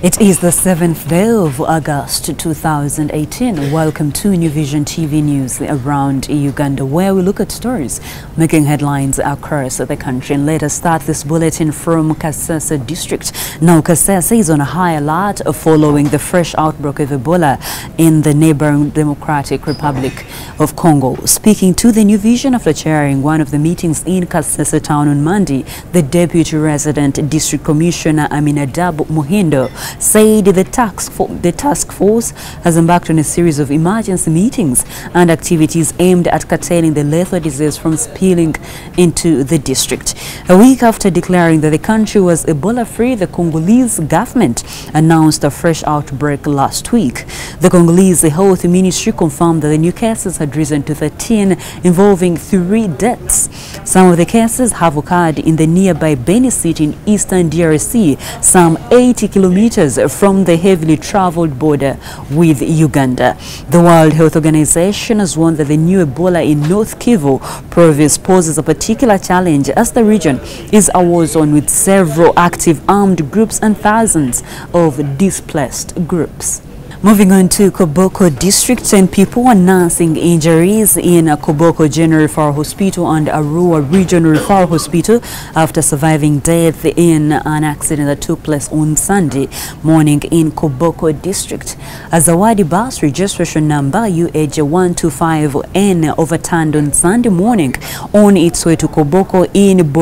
It is the 7th day of August 2018. Welcome to New Vision TV News around Uganda, where we look at stories making headlines across the country. And let us start this bulletin from Kasese district. Now, Kasese is on a high alert following the fresh outbreak of Ebola in the neighboring Democratic Republic of Congo. Speaking to the New Vision after chairing one of the meetings in Kasese town on Monday, the Deputy Resident District Commissioner Aminadab Muhindo said the task force has embarked on a series of emergency meetings and activities aimed at curtailing the lethal disease from spilling into the district. A week after declaring that the country was Ebola-free, the Congolese government announced a fresh outbreak last week. The Congolese Health Ministry confirmed that the new cases had risen to 13, involving 3 deaths. Some of the cases have occurred in the nearby Beni city in eastern DRC, some 80 kilometers from the heavily traveled border with Uganda. The World Health Organization has warned that the new Ebola in North Kivu province poses a particular challenge as the region is a war zone with several active armed groups and thousands of displaced groups. Moving on to Koboko district, 10 people are nursing injuries in Koboko General Referral Hospital and Arua Regional Referral Hospital after surviving death in an accident that took place on Sunday morning in Koboko district. A Zawadi bus registration number UH125N overturned on Sunday morning on its way to Koboko in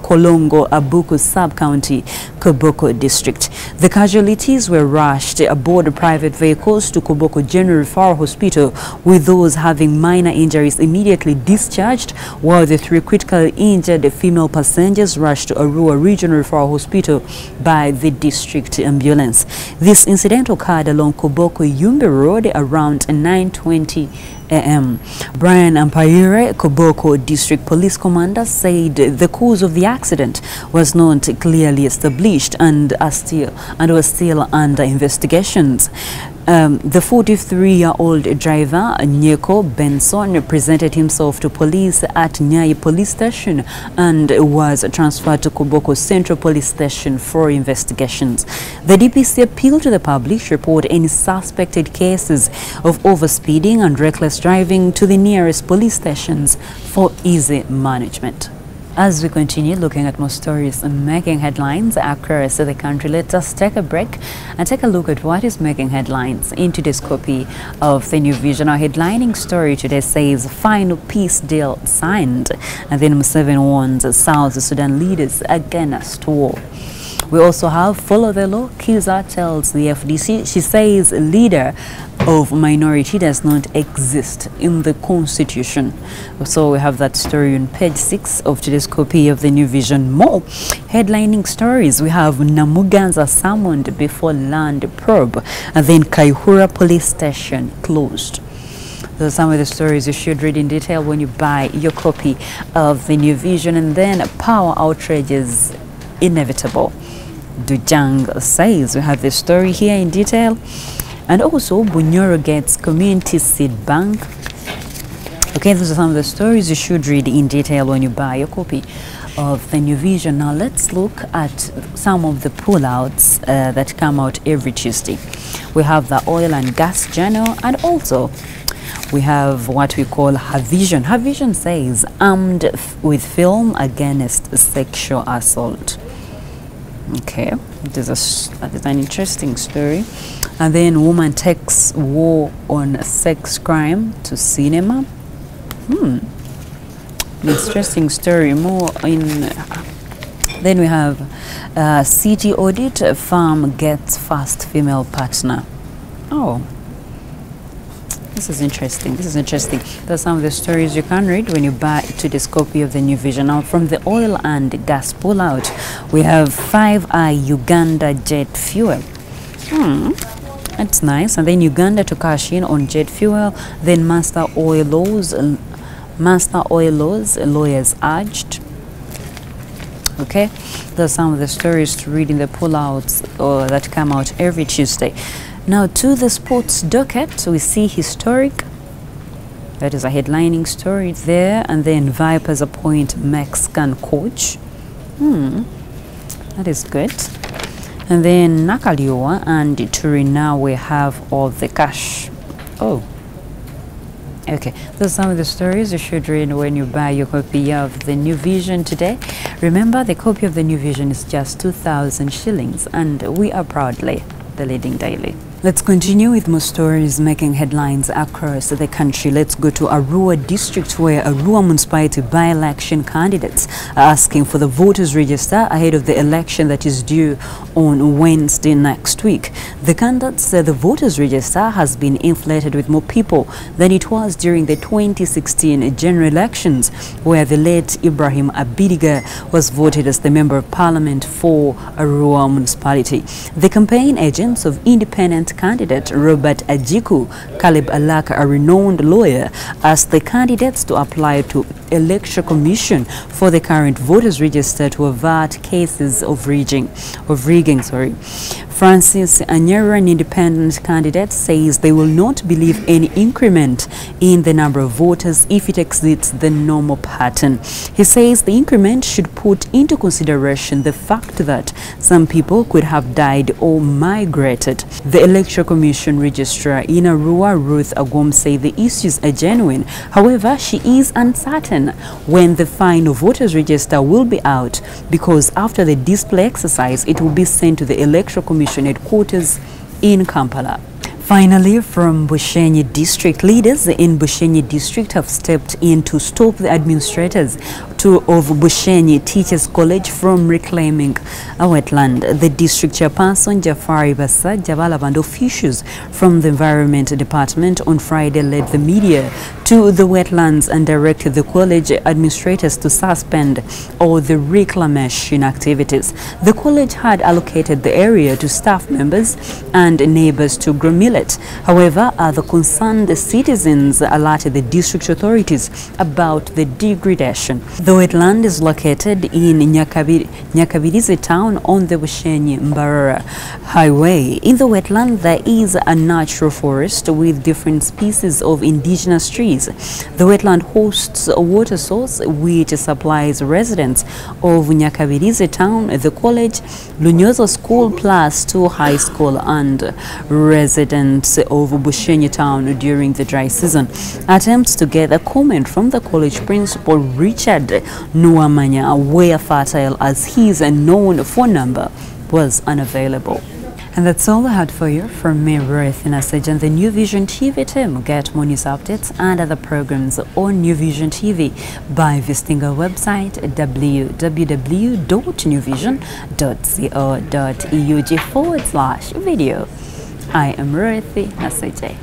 Kolongo Abuku sub-county, Koboko district. The casualties were rushed aboard private vehicles to Koboko General Referral Hospital, with those having minor injuries immediately discharged, while the 3 critically injured female passengers rushed to Arua Regional Referral Hospital by the district ambulance. This incident occurred along Koboko Yumbe Road around 9:20 a.m. Brian Ampaire, Koboko District Police Commander, said the cause of the accident was not clearly established and was still under investigations. The 43-year-old driver, Nyeko Benson, presented himself to police at Nyai Police Station and was transferred to Koboko Central Police Station for investigations. The DPC appealed to the public to report any suspected cases of overspeeding and reckless driving to the nearest police stations for easy management. As we continue looking at more stories making headlines across the country, let us take a break and take a look at what is making headlines in today's copy of the New Vision. Our headlining story today says final peace deal signed, and then Museveni warns South Sudan leaders against war. We also have follow the law. Kiza tells the FDC she says leader of minority does not exist in the constitution. So we have that story on page 6 of today's copy of the New Vision. More headlining stories. We have Namuganza summoned before land probe, and then Kaihura police station closed. Those are some of the stories you should read in detail when you buy your copy of the New Vision. And then power outrages inevitable, Dujang says. We have the story here in detail. And also, Bunyoro gets community seed bank. Okay, those are some of the stories you should read in detail when you buy your copy of the New Vision. Now, let's look at some of the pullouts that come out every Tuesday. We have the oil and gas journal, and also we have what we call Her Vision. Her Vision says, armed with film against sexual assault. Okay, that is an interesting story. And then woman takes war on sex crime to cinema. Interesting story. More in. Then we have city audit. Farm gets first female partner. Oh, this is interesting. This is interesting. Those are some of the stories you can read when you buy today's copy of the New Vision. Now, from the oil and gas pullout, we have 5i Uganda jet fuel. That's nice. And then Uganda to cash in on jet fuel. Then master oil laws, lawyers urged. Okay, those are some of the stories to read in the pullouts that come out every Tuesday. Now to the sports docket, we see historic. That is a headlining story there. And then Vipers appoint Mexican coach. That is good. And then Nakaliwa and Turina will have all the cash. Oh. Okay, those are some of the stories you should read when you buy your copy of the New Vision today. Remember, the copy of the New Vision is just 2,000 shillings, and we are proudly the leading daily. Let's continue with more stories making headlines across the country. Let's go to Arua district, where Arua Municipality by-election candidates are asking for the voters register ahead of the election that is due on Wednesday next week. The candidates say the voters register has been inflated with more people than it was during the 2016 general elections, where the late Ibrahim Abidiga was voted as the Member of Parliament for Arua Municipality. The campaign agents of independent candidate Robert Ajiku Caleb Alaka, a renowned lawyer, asked the candidates to apply to Electoral Commission for the current voters register to avert cases of rigging. Francis Anyera, an independent candidate, says they will not believe any increment in the number of voters if it exceeds the normal pattern. He says the increment should put into consideration the fact that some people could have died or migrated. The Electoral Commission Registrar in Arua, Ruth Agwom, said the issues are genuine. However, she is uncertain when the final voters register will be out, because after the display exercise, it will be sent to the Electoral Commission headquarters in Kampala. Finally, from Bushenyi district, leaders in Bushenyi district have stepped in to stop the administrators of Bushenyi Teachers College from reclaiming a wetland. The district chairperson, Jafari Basa Jabalab, and officials from the Environment Department on Friday led the media to the wetlands and directed the college administrators to suspend all the reclamation activities. The college had allocated the area to staff members and neighbors to grow millet. However, the concerned citizens alerted the district authorities about the degradation. The wetland is located in Nyakabirizi town on the Bushenyi-Mbarara highway. In the wetland, there is a natural forest with different species of indigenous trees. The wetland hosts a water source which supplies residents of Nyakabirizi town, the college, Lunyozo School plus 2 high school, and residents of Bushenyi town during the dry season. Attempts to get a comment from the college principal, Richard Nuamanya, where fertile as his known phone number, was unavailable. And that's all I had for you from me, Ruth Nasaj, and the New Vision TV team. Get more news updates and other programs on New Vision TV by visiting our website www.newvision.co.ug/video. I am Ruth Nasaj.